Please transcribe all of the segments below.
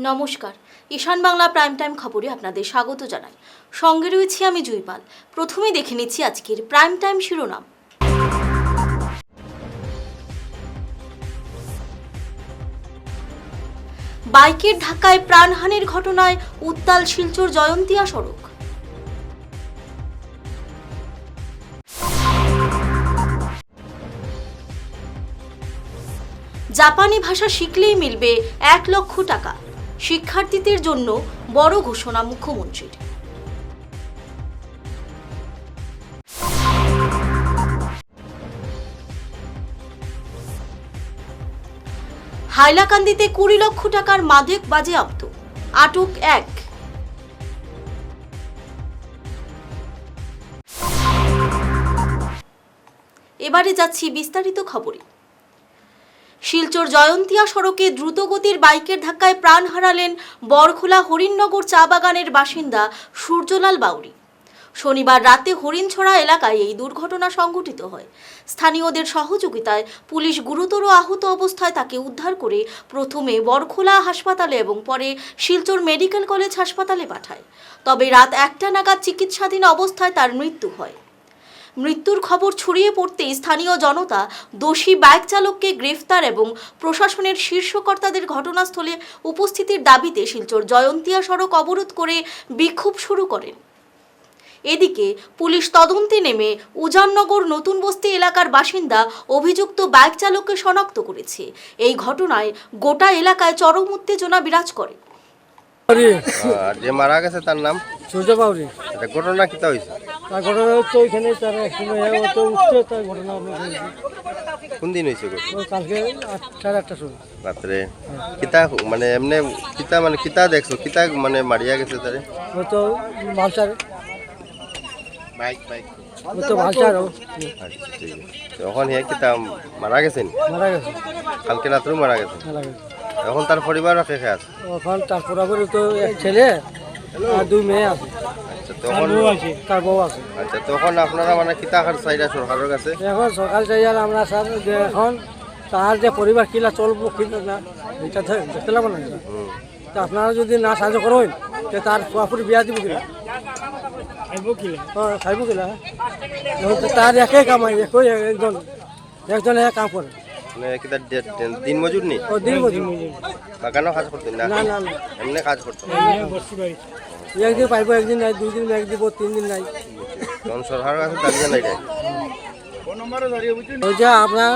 নমস্কার, ঈশান Bangla prime time খবরে আপনাদের স্বাগত জানাই। সঙ্গে রয়েছি আমি জুইপাল। প্রথমে দেখে নিচ্ছি আজকের প্রাইম টাইম শিরোনাম। বাইকের ধাক্কায় প্রাণহানির ঘটনায় উত্তাল শিলচর জয়ন্তিয়া সড়ক। জাপানি ভাষা শিখলেই মিলবে 1 লক্ষ টাকা, শিক্ষার্থীদের জন্য বড় ঘোষণা মুখ্যমন্ত্রীর। হাইলাকান্দিতে 20 লক্ষ টাকার মাদক বাজেয়াপ্ত, আটক 1। এবারে যাচ্ছি বিস্তারিত খবরে। শিলচর জয়ন্তিয়া সড়কে দ্রুতগতির বাইকের ধাক্কায় প্রাণ হারালেন বরখোলা হরিণনগর চা বাগানের বাসিন্দা সূর্যলাল বাউরি। শনিবার রাতে হরিণছড়া এলাকায় এই দুর্ঘটনা সংঘটিত হয়। স্থানীয়দের সহযোগিতায় পুলিশ গুরুতর আহত অবস্থায় তাকে উদ্ধার করে প্রথমে বরখোলা হাসপাতালে এবং পরে শিলচর মেডিকেল কলেজ হাসপাতালে পাঠায়। তবে রাত 1টা নাগাদ চিকিৎসাধীন অবস্থায় তার মৃত্যু হয়। মৃত্যুর খবর ছড়িয়ে পড়তেই স্থানীয় জনতা দোষী বাইক চালককে গ্রেফতার এবং প্রশাসনের শীর্ষ কর্তাদের ঘটনাস্থলে উপস্থিতির দাবিতে শিলচর জয়ন্তিয়া সড়ক অবরোধ করে বিক্ষোভ শুরু করেন। এদিকে পুলিশ তদন্তে নেমে উজাননগর নতুন বস্তি এলাকার বাসিন্দা অভিযুক্ত বাইক চালককে শনাক্ত করেছে। এই ঘটনায় গোটা এলাকায় চরম উত্তেজনা বিরাজ করে। যে মারা গেছে তার নাম সূর্য বাউরি। এটা ঘটনা কিতা হইছে? তার ঘটনা হচ্ছে ওইখানে তার অ্যাক্সিডেন্ট উঠছে, তার ঘটনা কোন দিন হইছে? কালকে 8:30টার সময় রাত্রে। কিতা মানে এমনি কিতা মানে কিতা দেখছো? কিতা মানে মারিয়া গেছে তারে? ও তো মালচার বাইক ও তো মালচার। আচ্ছা ঠিক আছে। তখন হে কিতা মারা গেছেন? মারা গেছে কালকে রাত্রেও মারা গেছে। এখন তার পরিবার কে কে আছে? ওখান তার পরে তো এক ছেলে আর 2 মেয়ে আছে। আচ্ছা তখন তার বউ আছে। আচ্ছা তখন আপনারা মানে কিতা খার চাইরা সরকারের কাছে? এখন সরকার চাই আর আমরা স্যার যে এখন তার যে পরিবার কিলা চলবো কিনা না এটা দেখতে লাগবো না। তা আপনারা যদি না সাহায্য করেন তো তার পুরোপুরি বিয়া দিব কিনা, খাইব কিনা? তার একে কামাই একজন কাম করে। মানে কিতা দিন মজুর নি? ও দিন মজুর। বাগানও কাজ করতেন না? না না এমনি কাজ করতেন? একদিন পাইব, একদিন নাই, 2 দিন এক দিব, 3 দিন নাই। তখন সরকারের কাছে দাবি জানাই যায়। ওই যে আপনার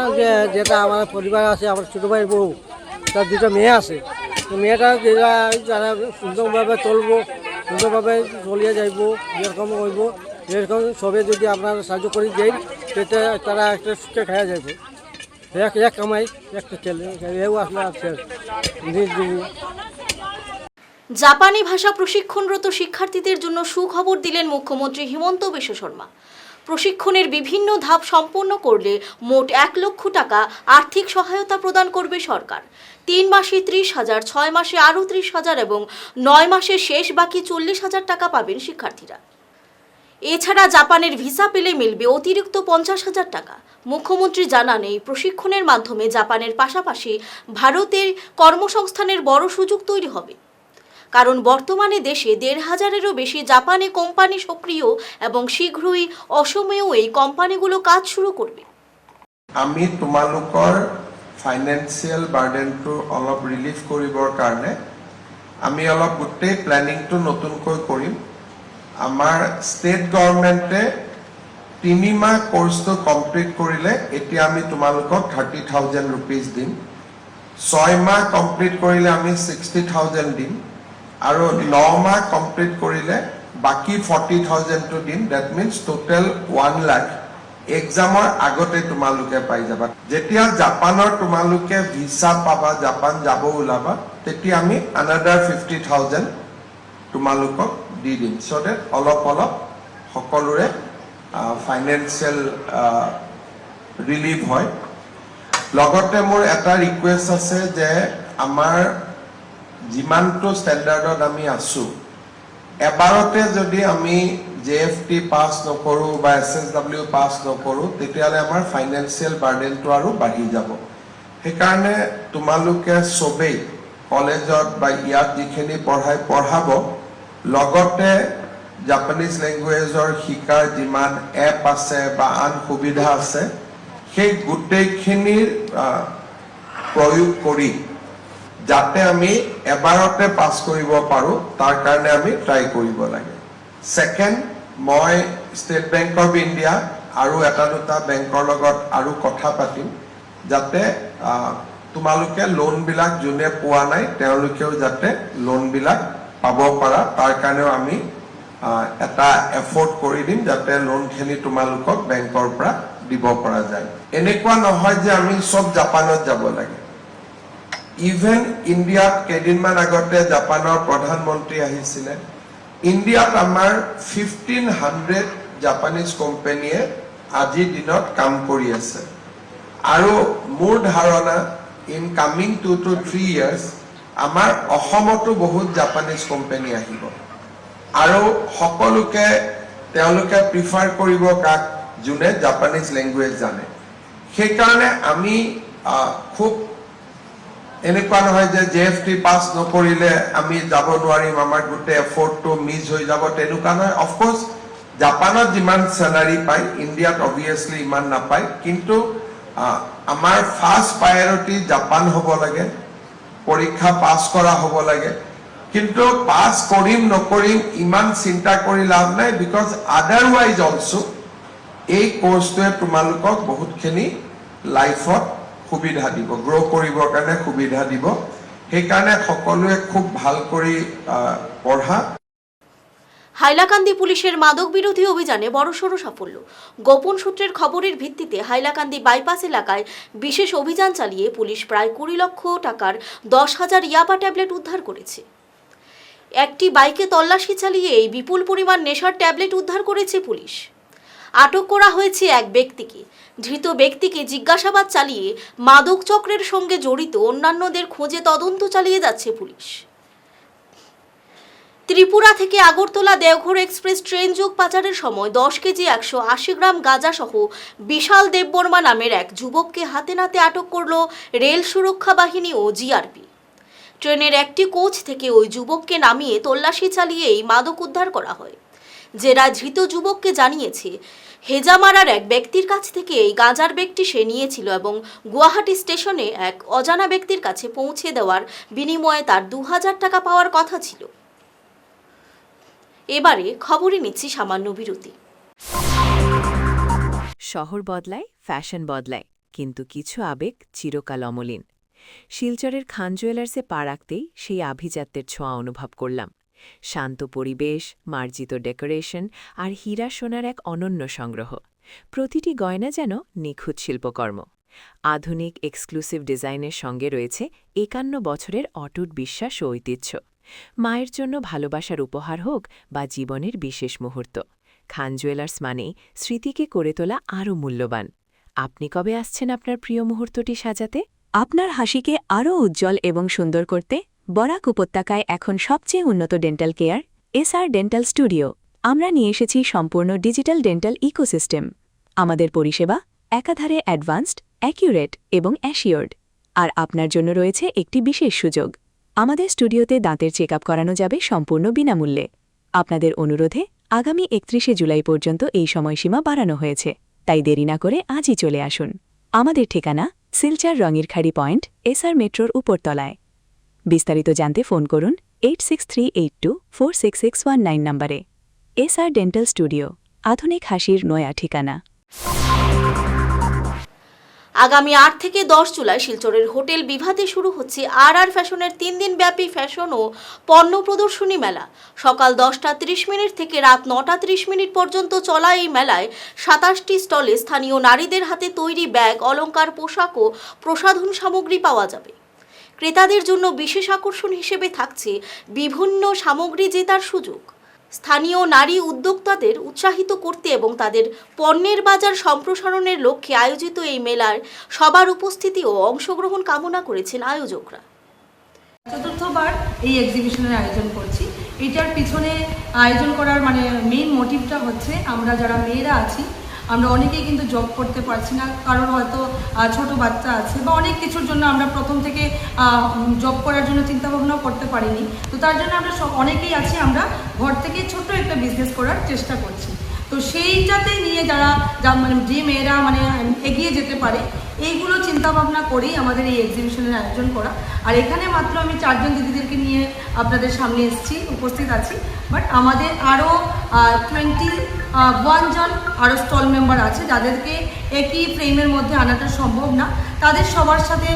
যেটা আমার পরিবার আছে, আমার ছোটো ভাই বউ, তার 2টা মেয়ে আছে। তো মেয়েটা যেটা যারা সুন্দরভাবে চলবো, সুন্দরভাবে চলিয়ে যাইব, যেরকম হইব এরকম সবে যদি আপনারা সাহায্য করে দেন সেটা তারা একটা সুখে খাওয়া যাইব। এক কামাই একটা ছেলে এও আপনার আছে। জাপানি ভাষা প্রশিক্ষণরত শিক্ষার্থীদের জন্য সুখবর দিলেন মুখ্যমন্ত্রী হিমন্ত বিশ্ব শর্মা। প্রশিক্ষণের বিভিন্ন ধাপ সম্পন্ন করলে মোট 1 লক্ষ টাকা আর্থিক সহায়তা প্রদান করবে সরকার। 3 মাসে 30,000, 6 মাসে আরও 30,000 এবং 9 মাসে শেষ বাকি 40,000 টাকা পাবেন শিক্ষার্থীরা। এছাড়া জাপানের ভিসা পেলে মিলবে অতিরিক্ত 50,000 টাকা। মুখ্যমন্ত্রী জানান, এই প্রশিক্ষণের মাধ্যমে জাপানের পাশাপাশি ভারতের কর্মসংস্থানের বড় সুযোগ তৈরি হবে। কারণ বর্তমানে দেশে 1,500-এরও বেশি জাপানি কোম্পানি সক্রিয় এবং শীঘ্রই অসমেও এই কোম্পানিগুলো কাজ শুরু করবে। আমি তোমালোকৰ ফাইনেন্সিয়েল বাৰ্ডেনটো অলপ ৰিলিফ কৰিবৰ কাৰণে আমি অলপ গোটেই প্লেনিংটো নতুনকৈ কৰিম। আমাৰ ষ্টেট গভৰ্ণমেণ্টে 3 মাহ কোৰ্সটো কমপ্লিট কৰিলে এতিয়া আমি তোমালোকক 30,000 rupees দিম। 6 মাহ কমপ্লিট কৰিলে আমি 60,000 দিম আৰু 9 মাহ কমপ্লিট কৰিলে বাকি 40,000 দিম। দ্যাট মিন্স টোটেল 1 লাখ এক্সামৰ আগতে তোমালোকে পাই যাবা। যেতিয়া জাপানৰ তোমালোকে ভিসা পাবা, জাপান যাব ওলাবা, তেতিয়া আমি another 50,000 তোমালোকক দি দিম। সো দ্যাট অলপ সকলোৰে ফাইনেন্সিয়েল ৰিলিফ হয়। লগতে মোৰ এটা ৰিকুৱেষ্ট আছে যে আমাৰ যিমানটো ষ্টেণ্ডাৰ্ডত আমি আছো, এবাৰতে যদি আমি JFT পাছ নকৰোঁ বা SSW পাছ নকৰোঁ তেতিয়াহ'লে আমাৰ ফাইনেন্সিয়েল বাৰ্ডেনটো আৰু বাঢ়ি যাব। সেইকাৰণে তোমালোকে চবেই কলেজত বা ইয়াত যিখিনি পঢ়াব লগতে জাপানিজ ল্যাঙ্গুয়েজৰ শিকাৰ যিমান এপ আছে বা আন সুবিধা আছে সেই গোটেইখিনিৰ প্ৰয়োগ কৰি যাতে আমি এবাৰতে পাছ কৰিব পাৰো তাৰ কাৰণে আমি ট্ৰাই কৰিব লাগে। সেকেন্ড, মই ষ্টেট বেংক অফ ইণ্ডিয়া আৰু এটা দুটা বেংকৰ লগত আৰু কথা পাতিম যাতে তোমালোকে লোন বিলাক যোনে পোৱা নাই তেওঁলোকেও যাতে লোন বিলাক পাব পাৰা তাৰ কাৰণেও আমি এটা এফৰ্ট কৰি দিম যাতে লোনখিনি তোমালোকক বেংকৰ পৰা দিব পৰা যায়। এনেকুৱা নহয় যে আমি সব জাপানত যাব লাগে। ইভেন ইণ্ডিয়াত কেইদিনমান আগতে জাপানৰ প্ৰধানমন্ত্ৰী আহিছিলে। ইণ্ডিয়াত আমাৰ 1500 জাপানিজ কোম্পানীয়ে আজিৰ দিনত কাম কৰি আছে আৰু মোৰ ধাৰণা ইন কামিং 2 to 3 years আমাৰ অসমতো বহুত জাপানিজ কোম্পানী আহিব আৰু সকলোকে তেওঁলোকে প্ৰিফাৰ কৰিব কাক যোনে জাপানিজ ল্যাঙ্গুয়েজ জানে। সেইকাৰণে আমি খুব এনেকুৱা নহয় যে জেএফটি পাছ নকৰিলে আমি যাব নোৱাৰিম, আমাৰ গোটেই এফৰ্টটো মিছ হৈ যাব, তেনেকুৱা নহয়। অফকোৰ্স জাপানত যিমান স্যালাৰি পায় ইণ্ডিয়াত অবভিয়াছলি ইমান নাপায়, কিন্তু আমাৰ ফাৰ্ষ্ট প্ৰায়ৰিটি জাপান হ'ব লাগে, পৰীক্ষা পাছ কৰা হ'ব লাগে। কিন্তু পাছ কৰিম নকৰিম ইমান চিন্তা কৰি লাভ নাই, বিকজ আদাৰৱাইজ অলছো এই কোৰ্সটোৱে তোমালোকক বহুতখিনি লাইফত সুবিধা দিব, গ্ৰ' কৰিবৰ কাৰণে সুবিধা দিব। সেইকাৰণে সকলোৱে খুব ভাল কৰি পঢ়া। হাইলাকান্দি পুলিশের মাদক বিরোধী অভিযানে বড়সড় সাফল্য। গোপন সূত্রের খবরের ভিত্তিতে হাইলাকান্দি বাইপাস এলাকায় বিশেষ অভিযান চালিয়ে পুলিশ প্রায় 20 লক্ষ টাকার 10,000 ইয়াবা ট্যাবলেট উদ্ধার করেছে। একটি বাইকে তল্লাশি চালিয়ে এই বিপুল পরিমাণ নেশার ট্যাবলেট উদ্ধার করেছে পুলিশ। আটক করা হয়েছে এক ব্যক্তিকে। ধৃত ব্যক্তিকে জিজ্ঞাসাবাদ চালিয়ে মাদক চক্রের সঙ্গে জড়িত অন্যান্যদের খোঁজে তদন্ত চালিয়ে যাচ্ছে পুলিশ। ত্রিপুরা থেকে আগরতলা দেওঘর এক্সপ্রেস ট্রেন যোগ পাচারের সময় 10 কেজি 180 গ্রাম গাঁজা সহ বিশাল দেববর্মা নামের এক যুবককে হাতে নাতে আটক করল রেল সুরক্ষা বাহিনী ও জিআরপি। ট্রেনের একটি কোচ থেকে ওই যুবককে নামিয়ে তল্লাশি চালিয়ে এই মাদক উদ্ধার করা হয়। জেরা ধৃত যুবককে জানিয়েছে হেজামারার এক ব্যক্তির কাছ থেকে এই গাঁজার ব্যাগটি সে নিয়েছিল এবং গুয়াহাটি স্টেশনে এক অজানা ব্যক্তির কাছে পৌঁছে দেওয়ার বিনিময়ে তার 2000 টাকা পাওয়ার কথা ছিল। এবারে খবরে নিচ্ছি সামান্য বিরতি। শহর বদলায়, ফ্যাশন বদলায়, কিন্তু কিছু আবেগ চিরকাল অমলিন। শিলচরের খান জুয়েলার্সে পা রাখতেই সেই আভিজাত্যের ছোঁয়া অনুভব করলাম। শান্ত পরিবেশ, মার্জিত ডেকোরেশন আর হীরা সোনার এক অনন্য সংগ্রহ। প্রতিটি গয়না যেন নিখুঁত শিল্পকর্ম। আধুনিক এক্সক্লুসিভ ডিজাইনের সঙ্গে রয়েছে 51 বছরের অটুট বিশ্বাস ও ঐতিহ্য। মায়ের জন্য ভালোবাসার উপহার হোক বা জীবনের বিশেষ মুহূর্ত, খান জুয়েলার্স মানেই স্মৃতিকে করে তোলা আরও মূল্যবান। আপনি কবে আসছেন আপনার প্রিয় মুহূর্তটি সাজাতে? আপনার হাসিকে আরও উজ্জ্বল এবং সুন্দর করতে বরাক উপত্যকায় এখন সবচেয়ে উন্নত dental care SR dental studio. আমরা নিয়ে এসেছি সম্পূর্ণ ডিজিটাল ডেন্টাল ইকোসিস্টেম। আমাদের পরিষেবা একাধারে অ্যাডভান্সড, অ্যাকিউরেট এবং অ্যাসিওর্ড। আর আপনার জন্য রয়েছে একটি বিশেষ সুযোগ। আমাদের স্টুডিওতে দাঁতের চেক আপ করানো যাবে সম্পূর্ণ বিনামূল্যে। আপনাদের অনুরোধে আগামী 31শে জুলাই পর্যন্ত এই সময়সীমা বাড়ানো হয়েছে, তাই দেরি না করে আজই চলে আসুন। আমাদের ঠিকানা শিলচর রঙিরখাড়ি পয়েন্ট, এসআর মেট্রোর উপরতলায়। বিস্তারিত জানতে ফোন করুন 8638246619 নম্বরে। এসআর ডেন্টাল স্টুডিও, আধুনিক হাসির নয়া ঠিকানা। আগামী 8 থেকে 10 জুলাই শিলচরের হোটেল বিভাতে শুরু হচ্ছে আর ফ্যাশনের 3 দিন ব্যাপী ফ্যাশন ও পণ্য প্রদর্শনী মেলা। সকাল 10:30 থেকে রাত 9:30 পর্যন্ত চলা এই মেলায় 27টি স্টলে স্থানীয় নারীদের হাতে তৈরি ব্যাগ, অলংকার, পোশাক ও প্রসাধন সামগ্রী পাওয়া যাবে। ক্রেতাদের জন্য বিশেষ আকর্ষণ হিসেবে থাকছে বিভিন্ন সামগ্রী জেতার সুযোগ। স্থানীয় নারী উদ্যোক্তাদের উৎসাহিত করতে এবং তাদের পণ্যের বাজার সম্প্রসারণের লক্ষ্যে আয়োজিত এই মেলার সবার উপস্থিতি ও অংশগ্রহণ কামনা করেছেন আয়োজকরা। চতুর্থবার এই এক্সিবিশনের আয়োজন করছি। এটার পিছনে আয়োজন করার মেইন মোটিভটা হচ্ছে আমরা যারা মেয়েরা আছি আমরা অনেকেই কিন্তু জব করতে পারছি না, কারোর হয়তো ছোট বাচ্চা আছে বা অনেক কিছুর জন্য আমরা প্রথম থেকে জব করার জন্য চিন্তাভাবনাও করতে পারিনি। তো তার জন্য আমরা অনেকেই আছি, আমরা ঘর থেকে ছোট্ট একটা বিজনেস করার চেষ্টা করছি। তো সেইটাতে নিয়ে যারা মানে যে মেয়েরা মানে এগিয়ে যেতে পারে, এইগুলো চিন্তাভাবনা করেই আমাদের এই এক্সিবিশনের আয়োজন করা। আর এখানে মাত্র আমি 4 জন দিদিদেরকে নিয়ে আপনাদের সামনে উপস্থিত আছি, বাট আমাদের আরও 21 জন আরও স্টল মেম্বার আছে, যাদেরকে একই ফ্রেমের মধ্যে আনাটা সম্ভব না। তাদের সবার সাথে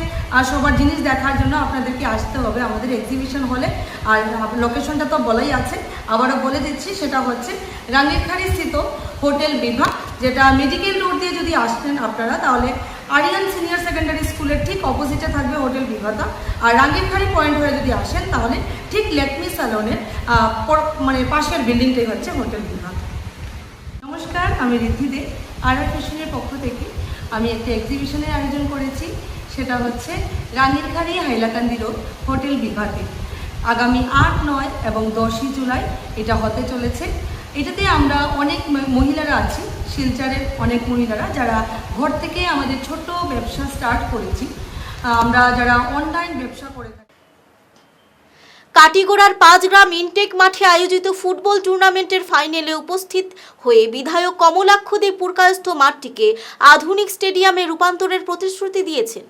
সবার জিনিস দেখার জন্য আপনাদেরকে আসতে হবে আমাদের এক্সিবিশন হলে। আর লোকেশনটা তো বলাই আছে, আবারও বলে দিচ্ছি, সেটা হচ্ছে রাঙ্গিরখাড়ি স্থিত হোটেল বিভা, যেটা মেডিকেল রোড দিয়ে যদি আসতেন আপনারা, তাহলে আরিয়ান সিনিয়র সেকেন্ডারি স্কুলের ঠিক অপোজিটে থাকবে হোটেল বিভাতা। আর রাঙ্গিরখাড়ি পয়েন্ট হয়ে যদি আসেন, তাহলে ঠিক লেকমি স্যালনের মানে পাশের বিল্ডিংটাই হচ্ছে হোটেল বিভাতা। নমস্কার, আমি ঋদ্ধি দে। আর ফ্যাশনের পক্ষ থেকে আমি একটা এক্সিবিশনের আয়োজন করেছি, সেটা হচ্ছে রাঙ্গিরখাড়ি হাইলাকান্দি রোড হোটেল বিভাতে। আগামী 8, 9 এবং 10ই জুলাই এটা হতে চলেছে। এটাতে আমরা অনেক মহিলারা আছি, শিলচরের অনেক মহিলারা, যারা ঘর থেকে আমাদের ছোট ব্যবসা স্টার্ট করেছি, আমরা যারা অনলাইন ব্যবসা করে থাকি। কাটিগড়ার 5 গ্রাম ইনটেক মাঠে আয়োজিত ফুটবল টুর্নামেন্টের ফাইনালে উপস্থিত হয়ে বিধায়ক কমলাক্ষ দে পুরকায়স্থ মাঠটিকে আধুনিক স্টেডিয়ামে রূপান্তরের প্রতিশ্রুতি দিয়েছেন।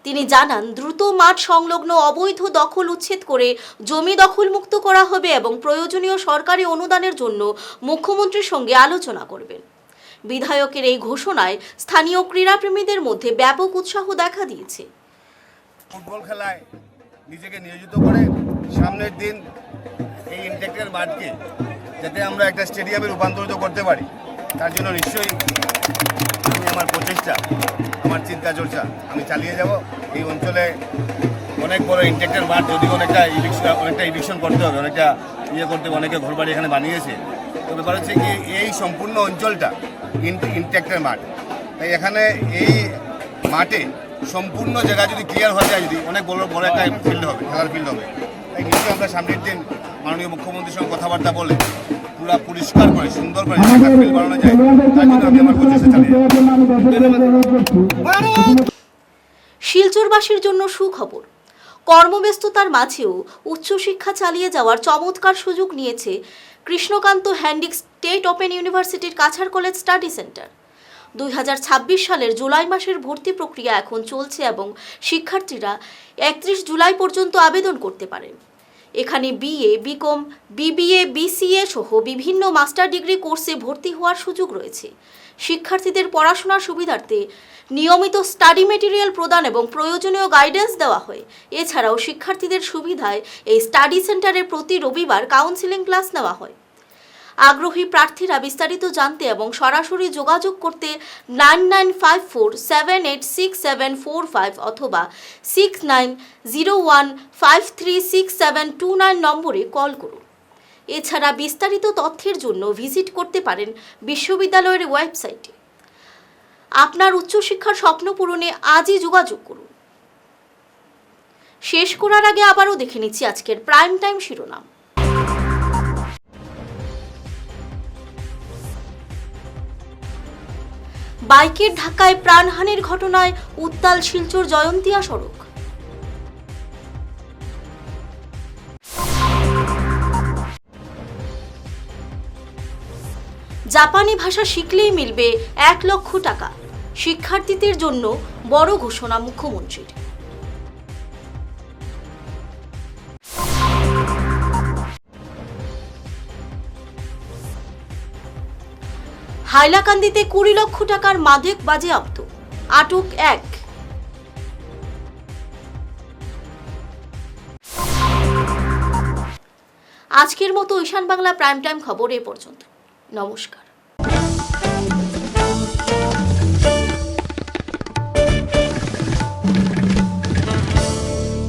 তিনি জানান, দ্রুত মাঠ সংলগ্ন অবৈধ দখল উচ্ছেদ করে জমি দখলমুক্ত করা হবে এবং প্রয়োজনীয় সরকারি অনুদানের জন্য মুখ্যমন্ত্রীর সঙ্গে আলোচনা করবেন। বিধায়কের এই ঘোষণায় স্থানীয় ক্রীড়াপ্রেমীদের মধ্যে ব্যাপক উৎসাহ দেখা দিয়েছে। ফুটবল খেলায় নিজেকে নিয়োজিত করে সামনের দিন এই ইনটেক্টের মাঠকে যাতে আমরা একটা স্টেডিয়ামে রূপান্তরিত করতে পারি, তার জন্য নিশ্চয়ই আমি আমার প্রচেষ্টা, আমার চিন্তা চর্চা আমি চালিয়ে যাব। এই অঞ্চলে অনেক বড় ইনটেক্টের মাঠ, যদিও অনেকটা ইভিকশন করতে হবে, অনেকটা করতে হবে, অনেকে ঘরবাড়ি এখানে বানিয়েছে। তো ব্যাপার হচ্ছে কি, এই সম্পূর্ণ অঞ্চলটা ইনটেক্টের মাঠ, তাই এখানে এই মাঠে সম্পূর্ণ জায়গা যদি ক্লিয়ার হয়ে যায়, যদি অনেক বড় একটা ফিল্ড হবে, খেলার ফিল্ড হবে, তাই নিশ্চয়ই আমরা সামনের দিন মাননীয় মুখ্যমন্ত্রীর সঙ্গে কথাবার্তা বলে পুরো পরিষ্কার করে সুন্দর করে ফিল্ড বানানো যায়, তার জন্য আমি আমার প্রচেষ্টা চালিয়ে যাব। শিলচরবাসীর জন্য সুখবর, কর্মব্যস্ততার মাঝেও উচ্চশিক্ষা চালিয়ে যাওয়ার চমৎকার সুযোগ নিয়েছে কৃষ্ণকান্ত হ্যান্ডিক স্টেট ওপেন ইউনিভার্সিটির কাছাড় কলেজ স্টাডি সেন্টার। 2026 সালের জুলাই মাসের ভর্তি প্রক্রিয়া এখন চলছে এবং শিক্ষার্থীরা 31 জুলাই পর্যন্ত আবেদন করতে পারেন। এখানে বিএ, বিকম, বিবিএ, বিসিএ সহ বিভিন্ন মাস্টার ডিগ্রি কোর্সে ভর্তি হওয়ার সুযোগ রয়েছে। শিক্ষার্থীদের পড়াশোনার সুবিধার্থে নিয়মিত স্টাডি মেটেরিয়াল প্রদান এবং প্রয়োজনীয় গাইডেন্স দেওয়া হয়। এছাড়াও শিক্ষার্থীদের সুবিধায় এই স্টাডি সেন্টারে প্রতি রবিবার কাউন্সিলিং ক্লাস নেওয়া হয়। আগ্রহী প্রার্থীরা বিস্তারিত জানতে এবং সরাসরি যোগাযোগ করতে 9954786745 অথবা 6901536729 নম্বরে কল করুন। এছাড়া বিস্তারিত তথ্যের জন্য ভিজিট করতে পারেন বিশ্ববিদ্যালয়ের ওয়েবসাইটে। আপনার উচ্চশিক্ষার স্বপ্ন পূরণে আজই যোগাযোগ করুন। শেষ করার আগে আবারও দেখে নিচ্ছি আজকের প্রাইম টাইম শিরোনাম। বাইকের ধাক্কায় প্রাণহানির ঘটনায় উত্তাল শিলচর জয়ন্তিয়া সড়ক। জাপানি ভাষা শিখলেই মিলবে 1 লক্ষ টাকা, শিক্ষার্থীদের জন্য বড় ঘোষণা মুখ্যমন্ত্রীর। হাইলাকান্দিতে 20 লক্ষ টাকার মাদক বাজেয়াপ্ত, আটক 1। আজকের মতো ঈশান বাংলা প্রাইম টাইম খবর এ পর্যন্ত। নমস্কার।